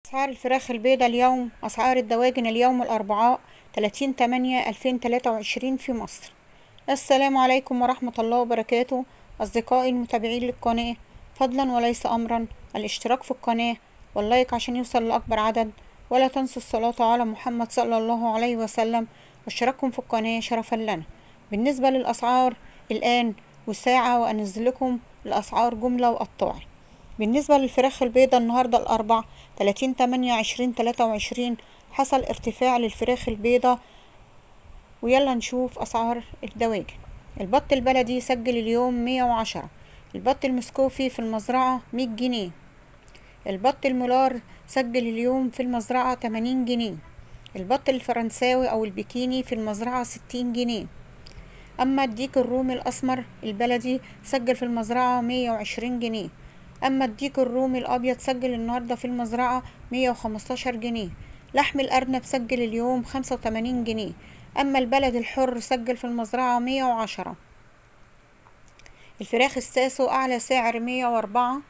أسعار الفراخ البيضة اليوم. أسعار الدواجن اليوم الأربعاء 30/8/2023 في مصر. السلام عليكم ورحمة الله وبركاته. أصدقائي المتابعين للقناة، فضلا وليس أمرا الاشتراك في القناة واللايك عشان يوصل لأكبر عدد، ولا تنسوا الصلاة على محمد صلى الله عليه وسلم، واشتراككم في القناة شرفا لنا. بالنسبة للأسعار الآن وساعة وأنزل لكم الأسعار جملة وقطاعي. بالنسبة للفراخ البيضة النهاردة الأربع 30/8/2023 حصل ارتفاع للفراخ البيضة. ويلا نشوف أسعار الدواجن. البط البلدي سجل اليوم 110. البط المسكوفي في المزرعة 100 جنيه. البط المولار سجل اليوم في المزرعة 80 جنيه. البط الفرنساوي أو البكيني في المزرعة 60 جنيه. أما الديك الرومي الأسمر البلدي سجل في المزرعة 120 جنيه. أما الديك الرومي الأبيض سجل النهاردة في المزرعة 115 جنيه. لحم الأرنب سجل اليوم 85 جنيه. أما البلد الحر سجل في المزرعة 110. الفراخ الساسو أعلى سعر 104.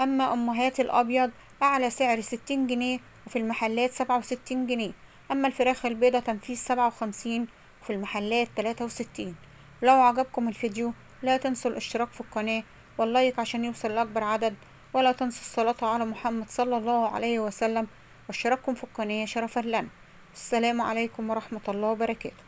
أما أمهات الأبيض أعلى سعر 60 جنيه وفي المحلات 67 جنيه. أما الفراخ البيضة تنفيذ 57 وفي المحلات 63. لو عجبكم الفيديو لا تنسوا الاشتراك في القناة واللايك عشان يوصل لأكبر عدد، ولا تنسوا الصلاة على محمد صلى الله عليه وسلم، واشتراككم في القناة شرفا لنا. السلام عليكم ورحمة الله وبركاته.